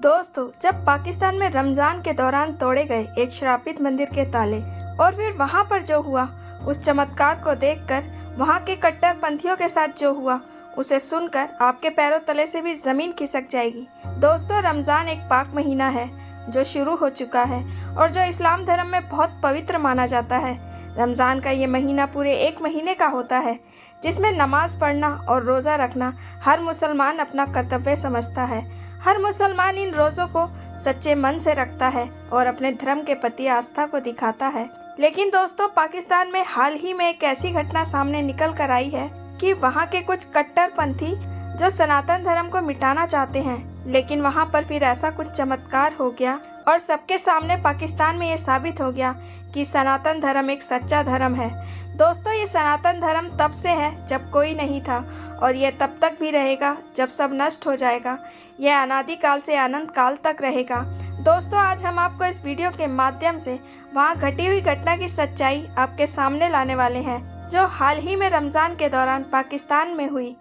दोस्तों, जब पाकिस्तान में रमजान के दौरान तोड़े गए एक श्रापित मंदिर के ताले और फिर वहां पर जो हुआ उस चमत्कार को देखकर वहां के कट्टरपंथियों के साथ जो हुआ उसे सुनकर आपके पैरों तले से भी जमीन खिसक जाएगी। दोस्तों, रमजान एक पाक महीना है जो शुरू हो चुका है और जो इस्लाम धर्म में बहुत पवित्र माना जाता है। रमज़ान का ये महीना पूरे एक महीने का होता है जिसमें नमाज पढ़ना और रोज़ा रखना हर मुसलमान अपना कर्तव्य समझता है। हर मुसलमान इन रोज़ों को सच्चे मन से रखता है और अपने धर्म के प्रति आस्था को दिखाता है। लेकिन दोस्तों, पाकिस्तान में हाल ही में एक ऐसी घटना सामने निकल कर आई है कि वहाँ के कुछ कट्टरपंथी जो सनातन धर्म को मिटाना चाहते हैं, लेकिन वहाँ पर फिर ऐसा कुछ चमत्कार हो गया और सबके सामने पाकिस्तान में ये साबित हो गया कि सनातन धर्म एक सच्चा धर्म है। दोस्तों, ये सनातन धर्म तब से है जब कोई नहीं था और ये तब तक भी रहेगा जब सब नष्ट हो जाएगा। यह अनादि काल से अनंत काल तक रहेगा। दोस्तों, आज हम आपको इस वीडियो के माध्यम से वहाँ घटी हुई घटना की सच्चाई आपके सामने लाने वाले हैं जो हाल ही में रमज़ान के दौरान पाकिस्तान में हुई।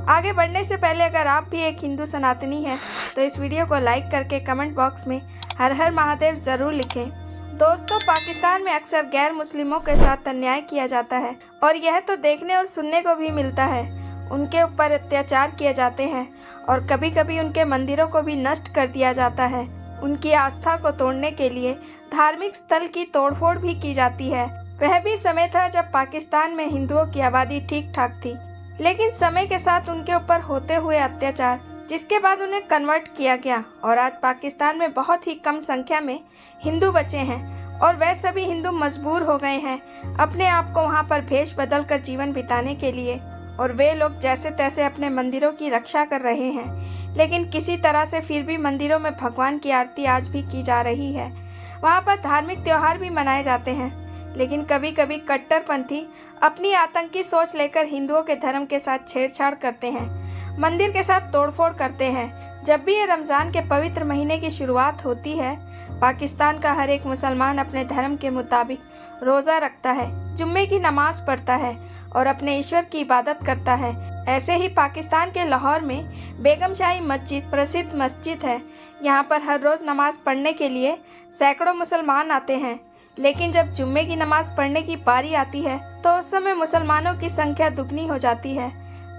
आगे बढ़ने से पहले अगर आप भी एक हिंदू सनातनी हैं तो इस वीडियो को लाइक करके कमेंट बॉक्स में हर हर महादेव ज़रूर लिखें। दोस्तों, पाकिस्तान में अक्सर गैर मुस्लिमों के साथ अन्याय किया जाता है और यह तो देखने और सुनने को भी मिलता है। उनके ऊपर अत्याचार किए जाते हैं और कभी कभी उनके मंदिरों को भी नष्ट कर दिया जाता है। उनकी आस्था को तोड़ने के लिए धार्मिक स्थल की तोड़फोड़ भी की जाती है। वह भी समय था जब पाकिस्तान में हिंदुओं की आबादी ठीक ठाक थी, लेकिन समय के साथ उनके ऊपर होते हुए अत्याचार जिसके बाद उन्हें कन्वर्ट किया गया और आज पाकिस्तान में बहुत ही कम संख्या में हिंदू बचे हैं और वह सभी हिंदू मजबूर हो गए हैं अपने आप को वहां पर भेष बदल कर जीवन बिताने के लिए। और वे लोग जैसे तैसे अपने मंदिरों की रक्षा कर रहे हैं, लेकिन किसी तरह से फिर भी मंदिरों में भगवान की आरती आज भी की जा रही है। वहाँ पर धार्मिक त्योहार भी मनाए जाते हैं, लेकिन कभी कभी कट्टरपंथी अपनी आतंकी सोच लेकर हिंदुओं के धर्म के साथ छेड़छाड़ करते हैं, मंदिर के साथ तोड़फोड़ करते हैं। जब भी ये रमज़ान के पवित्र महीने की शुरुआत होती है, पाकिस्तान का हर एक मुसलमान अपने धर्म के मुताबिक रोज़ा रखता है, जुम्मे की नमाज पढ़ता है और अपने ईश्वर की इबादत करता है। ऐसे ही पाकिस्तान के लाहौर में बेगम शाही मस्जिद प्रसिद्ध मस्जिद है। यहाँ पर हर रोज़ नमाज पढ़ने के लिए सैकड़ों मुसलमान आते हैं, लेकिन जब जुम्मे की नमाज पढ़ने की बारी आती है तो उस समय मुसलमानों की संख्या दुगनी हो जाती है।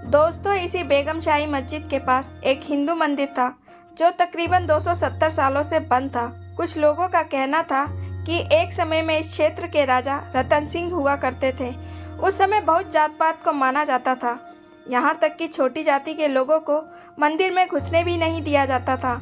दोस्तों, इसी बेगम शाही मस्जिद के पास एक हिंदू मंदिर था जो तकरीबन 270 सालों से बंद था। कुछ लोगों का कहना था कि एक समय में इस क्षेत्र के राजा रतन सिंह हुआ करते थे। उस समय बहुत जात पात को माना जाता था, यहाँ तक कि छोटी जाति के लोगों को मंदिर में घुसने भी नहीं दिया जाता था।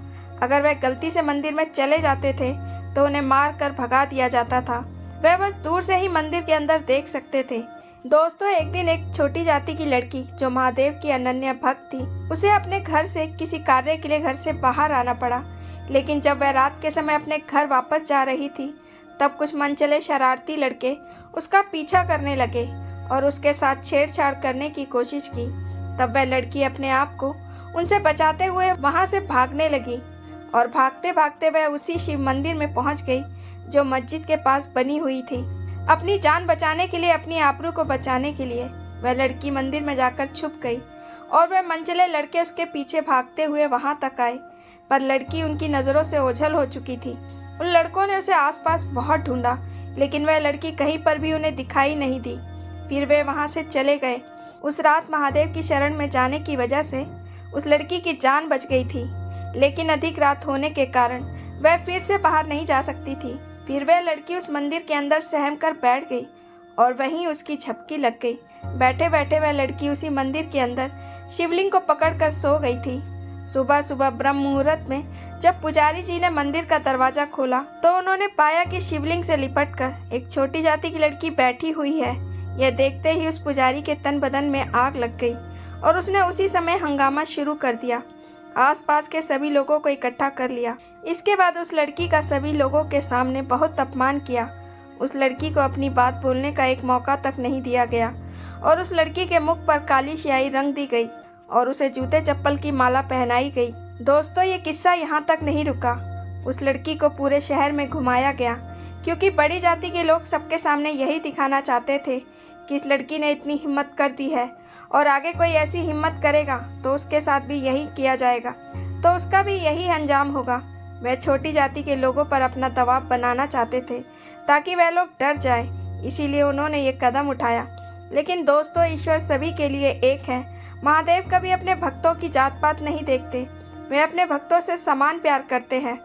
अगर वह गलती से मंदिर में चले जाते थे तो उन्हें मार कर भगा दिया जाता था। वह बस दूर से ही मंदिर के अंदर देख सकते थे। दोस्तों, एक दिन एक छोटी जाति की लड़की जो महादेव की अनन्य भक्त थी, उसे अपने घर से किसी कार्य के लिए घर से बाहर आना पड़ा। लेकिन जब वह रात के समय अपने घर वापस जा रही थी तब कुछ मनचले शरारती लड़के उसका पीछा करने लगे और उसके साथ छेड़छाड़ करने की कोशिश की। तब वह लड़की अपने आप को उनसे बचाते हुए वहां से भागने लगी और भागते भागते वह उसी शिव मंदिर में पहुंच गई जो मस्जिद के पास बनी हुई थी। अपनी जान बचाने के लिए, अपनी आबरू को बचाने के लिए वह लड़की मंदिर में जाकर छुप गई और वह मनचले लड़के उसके पीछे भागते हुए वहां तक आए, पर लड़की उनकी नज़रों से ओझल हो चुकी थी। उन लड़कों ने उसे आसपास बहुत ढूंढा, लेकिन वह लड़की कहीं पर भी उन्हें दिखाई नहीं दी। फिर वे वहां से चले गए। उस रात महादेव की शरण में जाने की वजह से उस लड़की की जान बच गई थी, लेकिन अधिक रात होने के कारण वह फिर से बाहर नहीं जा सकती थी। फिर वह लड़की उस मंदिर के अंदर सहम कर बैठ गई और वहीं उसकी झपकी लग गई। बैठे बैठे वह लड़की उसी मंदिर के अंदर शिवलिंग को पकड़कर सो गई थी। सुबह सुबह ब्रह्म मुहूर्त में जब पुजारी जी ने मंदिर का दरवाजा खोला तो उन्होंने पाया कि शिवलिंग से लिपटकर एक छोटी जाति की लड़की बैठी हुई है। यह देखते ही उस पुजारी के तन बदन में आग लग गई और उसने उसी समय हंगामा शुरू कर दिया। आसपास के सभी लोगों को इकट्ठा कर लिया। इसके बाद उस लड़की का सभी लोगों के सामने बहुत अपमान किया। उस लड़की को अपनी बात बोलने का एक मौका तक नहीं दिया गया और उस लड़की के मुख पर काली स्याही रंग दी गई और उसे जूते चप्पल की माला पहनाई गई। दोस्तों, ये किस्सा यहाँ तक नहीं रुका। उस लड़की को पूरे शहर में घुमाया गया क्योंकि बड़ी जाति के लोग सबके सामने यही दिखाना चाहते थे कि इस लड़की ने इतनी हिम्मत कर दी है और आगे कोई ऐसी हिम्मत करेगा तो उसके साथ भी यही किया जाएगा। तो उसका भी यही अंजाम होगा। वह छोटी जाति के लोगों पर अपना दबाव बनाना चाहते थे ताकि वह लोग डर जाएं, इसीलिए उन्होंने ये कदम उठाया। लेकिन दोस्तों, ईश्वर सभी के लिए एक है। महादेव कभी अपने भक्तों की जात पात नहीं देखते। वे अपने भक्तों से समान प्यार करते हैं,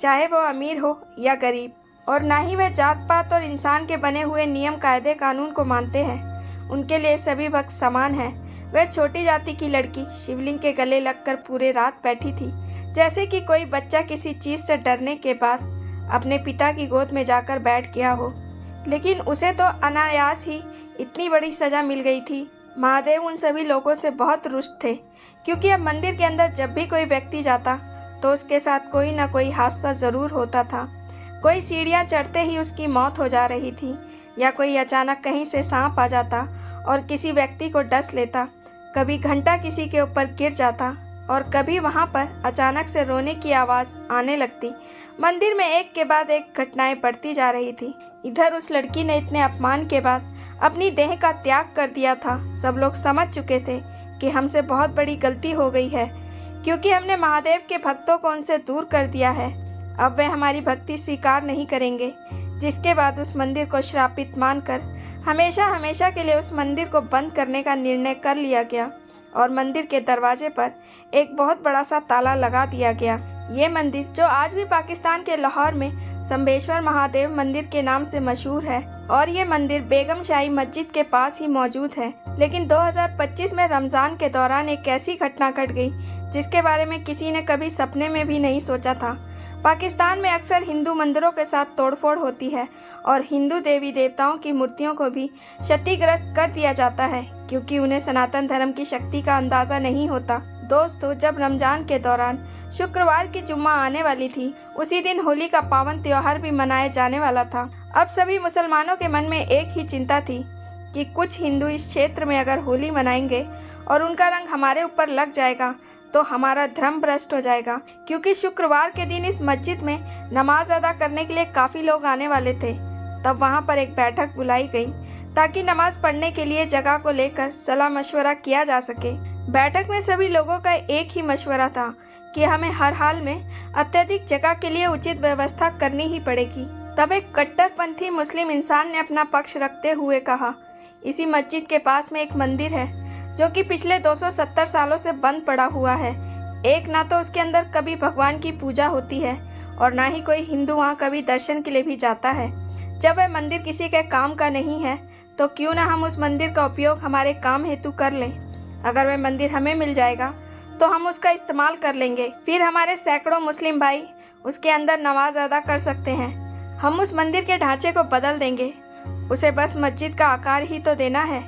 चाहे वो अमीर हो या गरीब, और ना ही वे जात पात और इंसान के बने हुए नियम कायदे कानून को मानते हैं। उनके लिए सभी भक्त समान हैं। वह छोटी जाति की लड़की शिवलिंग के गले लगकर पूरे रात बैठी थी, जैसे कि कोई बच्चा किसी चीज से डरने के बाद अपने पिता की गोद में जाकर बैठ गया हो। लेकिन उसे तो अनायास ही इतनी बड़ी सजा मिल गई थी। महादेव उन सभी लोगों से बहुत रुष्ट थे, क्योंकि अब मंदिर के अंदर जब भी कोई व्यक्ति जाता तो उसके साथ कोई ना कोई हादसा जरूर होता था। कोई सीढ़ियाँ चढ़ते ही उसकी मौत हो जा रही थी, या कोई अचानक कहीं से सांप आ जाता और किसी व्यक्ति को डस लेता। कभी घंटा किसी के ऊपर गिर जाता और कभी वहाँ पर अचानक से रोने की आवाज़ आने लगती। मंदिर में एक के बाद एक घटनाएं बढ़ती जा रही थी। इधर उस लड़की ने इतने अपमान के बाद अपनी देह का त्याग कर दिया था। सब लोग समझ चुके थे कि हमसे बहुत बड़ी गलती हो गई है, क्योंकि हमने महादेव के भक्तों को उनसे दूर कर दिया है। अब वे हमारी भक्ति स्वीकार नहीं करेंगे। जिसके बाद उस मंदिर को श्रापित मानकर हमेशा हमेशा के लिए उस मंदिर को बंद करने का निर्णय कर लिया गया और मंदिर के दरवाजे पर एक बहुत बड़ा सा ताला लगा दिया गया। ये मंदिर, जो आज भी पाकिस्तान के लाहौर में संबेश्वर महादेव मंदिर के नाम से मशहूर है, और ये मंदिर बेगम शाही मस्जिद के पास ही मौजूद है। लेकिन 2025 में रमज़ान के दौरान एक ऐसी घटना घट गई जिसके बारे में किसी ने कभी सपने में भी नहीं सोचा था। पाकिस्तान में अक्सर हिंदू मंदिरों के साथ तोड़फोड़ होती है और हिंदू देवी देवताओं की मूर्तियों को भी क्षतिग्रस्त कर दिया जाता है, क्योंकि उन्हें सनातन धर्म की शक्ति का अंदाज़ा नहीं होता। दोस्तों, जब रमज़ान के दौरान शुक्रवार की जुम्मा आने वाली थी, उसी दिन होली का पावन त्योहार भी मनाया जाने वाला था। अब सभी मुसलमानों के मन में एक ही चिंता थी कि कुछ हिंदू इस क्षेत्र में अगर होली मनाएंगे और उनका रंग हमारे ऊपर लग जाएगा तो हमारा धर्म भ्रष्ट हो जाएगा, क्योंकि शुक्रवार के दिन इस मस्जिद में नमाज अदा करने के लिए काफ़ी लोग आने वाले थे। तब वहाँ पर एक बैठक बुलाई गई ताकि नमाज पढ़ने के लिए जगह को लेकर सलाह मशवरा किया जा सके। बैठक में सभी लोगों का एक ही मशवरा था कि हमें हर हाल में अत्यधिक जगह के लिए उचित व्यवस्था करनी ही पड़ेगी। तब एक कट्टरपंथी मुस्लिम इंसान ने अपना पक्ष रखते हुए कहा, इसी मस्जिद के पास में एक मंदिर है जो कि पिछले 270 सालों से बंद पड़ा हुआ है। एक, ना तो उसके अंदर कभी भगवान की पूजा होती है और ना ही कोई हिंदू वहाँ कभी दर्शन के लिए भी जाता है। जब वह मंदिर किसी के काम का नहीं है तो क्यों ना हम उस मंदिर का उपयोग हमारे काम हेतु कर लें। अगर वह मंदिर हमें मिल जाएगा तो हम उसका इस्तेमाल कर लेंगे, फिर हमारे सैकड़ों मुस्लिम भाई उसके अंदर नमाज अदा कर सकते हैं। हम उस मंदिर के ढांचे को बदल देंगे, उसे बस मस्जिद का आकार ही तो देना है।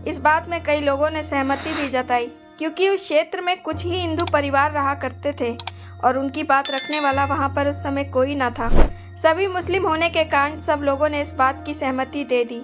इस बात में कई लोगों ने सहमति भी जताई, क्योंकि उस क्षेत्र में कुछ ही हिंदू परिवार रहा करते थे और उनकी बात रखने वाला वहाँ पर उस समय कोई ना था। सभी मुस्लिम होने के कारण सब लोगों ने इस बात की सहमति दे दी,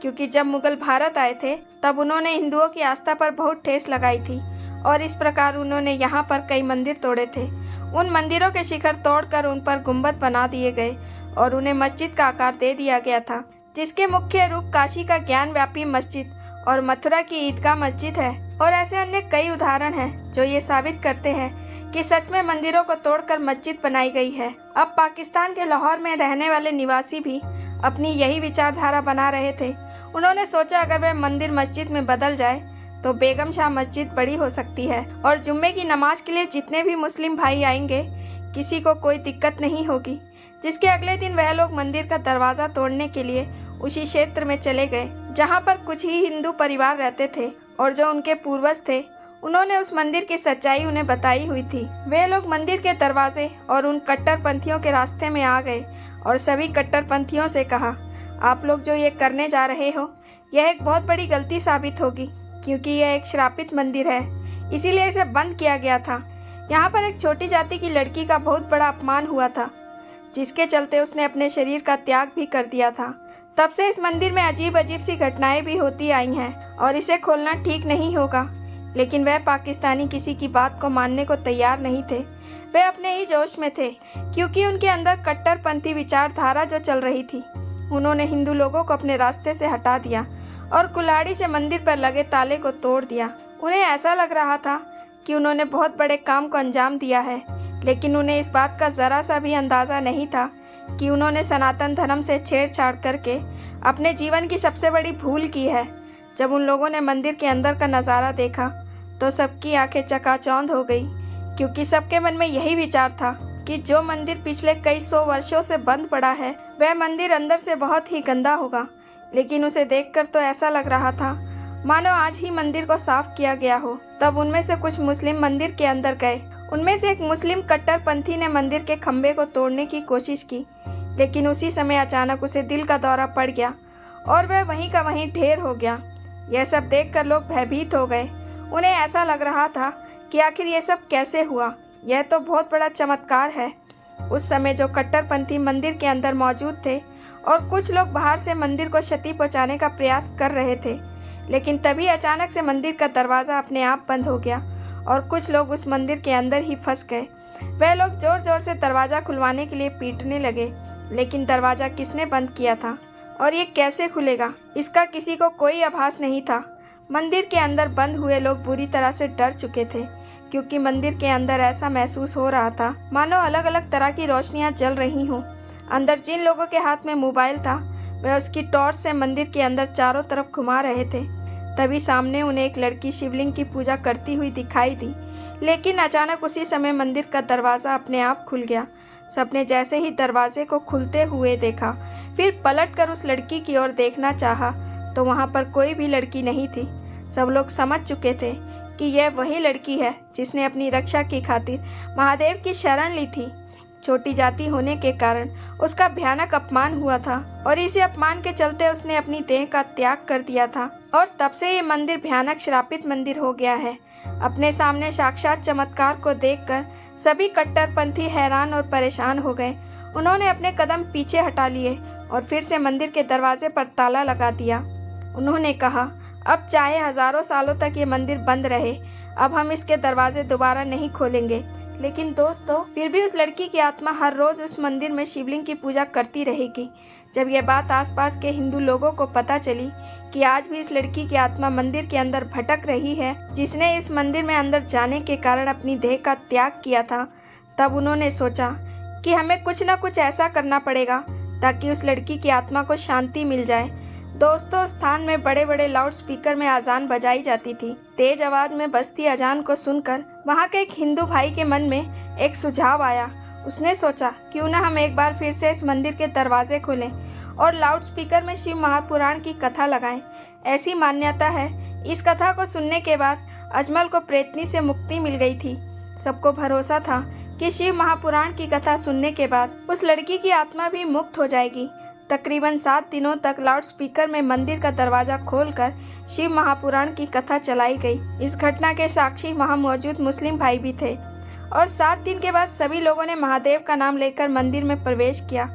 क्योंकि जब मुगल भारत आए थे तब उन्होंने हिंदुओं की आस्था पर बहुत ठेस लगाई थी और इस प्रकार उन्होंने यहाँ पर कई मंदिर तोड़े थे। उन मंदिरों के शिखर तोड़कर उन पर गुंबद बना दिए गए और उन्हें मस्जिद का आकार दे दिया गया था, जिसके मुख्य रूप काशी का ज्ञान व्यापी मस्जिद और मथुरा की ईदगाह मस्जिद है। और ऐसे अन्य कई उदाहरण हैं जो ये साबित करते हैं कि सच में मंदिरों को तोड़कर मस्जिद बनाई गई है। अब पाकिस्तान के लाहौर में रहने वाले निवासी भी अपनी यही विचारधारा बना रहे थे। उन्होंने सोचा अगर वह मंदिर मस्जिद में बदल जाए तो बेगम शाह मस्जिद बड़ी हो सकती है और जुम्मे की नमाज के लिए जितने भी मुस्लिम भाई आएंगे किसी को कोई दिक्कत नहीं होगी। जिसके अगले दिन वह लोग मंदिर का दरवाज़ा तोड़ने के लिए उसी क्षेत्र में चले गए जहाँ पर कुछ ही हिंदू परिवार रहते थे और जो उनके पूर्वज थे उन्होंने उस मंदिर की सच्चाई उन्हें बताई हुई थी। वे लोग मंदिर के दरवाजे और उन कट्टरपंथियों के रास्ते में आ गए और सभी कट्टरपंथियों से कहा, आप लोग जो ये करने जा रहे हो यह एक बहुत बड़ी गलती साबित होगी, क्योंकि यह एक श्रापित मंदिर है, इसीलिए इसे बंद किया गया था। यहाँ पर एक छोटी जाति की लड़की का बहुत बड़ा अपमान हुआ था, जिसके चलते उसने अपने शरीर का त्याग भी कर दिया था। तब से इस मंदिर में अजीब अजीब सी घटनाएं भी होती आई हैं और इसे खोलना ठीक नहीं होगा। लेकिन वह पाकिस्तानी किसी की बात को मानने को तैयार नहीं थे। वे अपने ही जोश में थे, क्योंकि उनके अंदर कट्टरपंथी विचारधारा जो चल रही थी। उन्होंने हिंदू लोगों को अपने रास्ते से हटा दिया और कुल्हाड़ी से मंदिर पर लगे ताले को तोड़ दिया। उन्हें ऐसा लग रहा था कि उन्होंने बहुत बड़े काम को अंजाम दिया है, लेकिन उन्हें इस बात का ज़रा सा भी अंदाज़ा नहीं था कि उन्होंने सनातन धर्म से छेड़छाड़ करके अपने जीवन की सबसे बड़ी भूल की है। जब उन लोगों ने मंदिर के अंदर का नज़ारा देखा तो सबकी आंखें चकाचौंध हो गई, क्योंकि सबके मन में यही विचार था कि जो मंदिर पिछले कई 100 वर्षों से बंद पड़ा है वह मंदिर अंदर से बहुत ही गंदा होगा। लेकिन उसे देखकर तो ऐसा लग रहा था मानो आज ही मंदिर को साफ किया गया हो। तब उनमें से कुछ मुस्लिम मंदिर के अंदर गए। उनमें से एक मुस्लिम कट्टरपंथी ने मंदिर के खंभे को तोड़ने की कोशिश की, लेकिन उसी समय अचानक उसे दिल का दौरा पड़ गया और वह वहीं का वहीं ढेर हो गया। यह सब देखकर लोग भयभीत हो गए। उन्हें ऐसा लग रहा था कि आखिर ये सब कैसे हुआ, यह तो बहुत बड़ा चमत्कार है। उस समय जो कट्टरपंथी मंदिर के अंदर मौजूद थे और कुछ लोग बाहर से मंदिर को क्षति पहुंचाने का प्रयास कर रहे थे, लेकिन तभी अचानक से मंदिर का दरवाज़ा अपने आप बंद हो गया और कुछ लोग उस मंदिर के अंदर ही फंस गए। वह लोग जोर जोर से दरवाज़ा खुलवाने के लिए पीटने लगे, लेकिन दरवाज़ा किसने बंद किया था और ये कैसे खुलेगा, इसका किसी को कोई आभास नहीं था। मंदिर के अंदर बंद हुए लोग बुरी तरह से डर चुके थे, क्योंकि मंदिर के अंदर ऐसा महसूस हो रहा था मानो अलग अलग तरह की रोशनियां जल रही हों। अंदर जिन लोगों के हाथ में मोबाइल था वह उसकी टॉर्च से मंदिर के अंदर चारों तरफ घुमा रहे थे। तभी सामने उन्हें एक लड़की शिवलिंग की पूजा करती हुई दिखाई दी, लेकिन अचानक उसी समय मंदिर का दरवाज़ा अपने आप खुल गया। सबने जैसे ही दरवाजे को खुलते हुए देखा, फिर पलटकर उस लड़की की ओर देखना चाहा तो वहाँ पर कोई भी लड़की नहीं थी। सब लोग समझ चुके थे कि यह वही लड़की है जिसने अपनी रक्षा की खातिर महादेव की शरण ली थी। छोटी जाति होने के कारण उसका भयानक अपमान हुआ था और इसी अपमान के चलते उसने अपनी देह का त्याग कर दिया था, और तब से ये मंदिर भयानक श्रापित मंदिर हो गया है। अपने सामने साक्षात चमत्कार को देखकर सभी कट्टरपंथी हैरान और परेशान हो गए। उन्होंने अपने कदम पीछे हटा लिए और फिर से मंदिर के दरवाजे पर ताला लगा दिया। उन्होंने कहा, अब चाहे हजारों सालों तक ये मंदिर बंद रहे, अब हम इसके दरवाजे दोबारा नहीं खोलेंगे। लेकिन दोस्तों, फिर भी उस लड़की की आत्मा हर रोज उस मंदिर में शिवलिंग की पूजा करती रहेगी। जब यह बात आसपास के हिंदू लोगों को पता चली कि आज भी इस लड़की की आत्मा मंदिर के अंदर भटक रही है, जिसने इस मंदिर में अंदर जाने के कारण अपनी देह का त्याग किया था, तब उन्होंने सोचा कि हमें कुछ न कुछ ऐसा करना पड़ेगा ताकि उस लड़की की आत्मा को शांति मिल जाए। दोस्तों, स्थान में बड़े बड़े लाउड स्पीकर में अजान बजाई जाती थी। तेज आवाज में बजती अजान को सुनकर वहाँ के एक हिंदू भाई के मन में एक सुझाव आया। उसने सोचा, क्यों ना हम एक बार फिर से इस मंदिर के दरवाजे खोलें और लाउड स्पीकर में शिव महापुराण की कथा लगाएं। ऐसी मान्यता है, इस कथा को सुनने के बाद अजमल को प्रेतनी से मुक्ति मिल गई थी। सबको भरोसा था कि शिव महापुराण की कथा सुनने के बाद उस लड़की की आत्मा भी मुक्त हो जाएगी। तकरीबन 7 दिनों तक लाउड स्पीकर में मंदिर का दरवाजा खोलकर शिव महापुराण की कथा चलाई गई। इस घटना के साक्षी वहां मौजूद मुस्लिम भाई भी थे और 7 दिन के बाद सभी लोगों ने महादेव का नाम लेकर मंदिर में प्रवेश किया।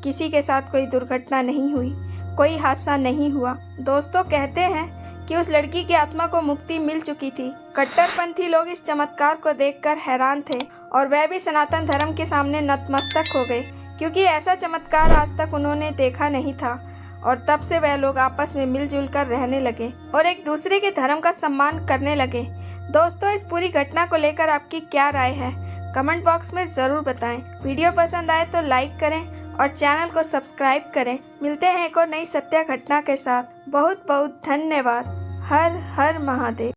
किसी के साथ कोई दुर्घटना नहीं हुई, कोई हादसा नहीं हुआ। दोस्तों, कहते हैं कि उस लड़की की आत्मा को मुक्ति मिल चुकी थी। कट्टरपंथी लोग इस चमत्कार को देखकर हैरान थे और वह भी सनातन धर्म के सामने नतमस्तक हो गए, क्योंकि ऐसा चमत्कार आज तक उन्होंने देखा नहीं था। और तब से वह लोग आपस में मिलजुल कर रहने लगे और एक दूसरे के धर्म का सम्मान करने लगे। दोस्तों, इस पूरी घटना को लेकर आपकी क्या राय है, कमेंट बॉक्स में ज़रूर बताएं। वीडियो पसंद आए तो लाइक करें और चैनल को सब्सक्राइब करें। मिलते हैं एक और नई सत्य घटना के साथ। बहुत बहुत धन्यवाद। हर हर महादेव।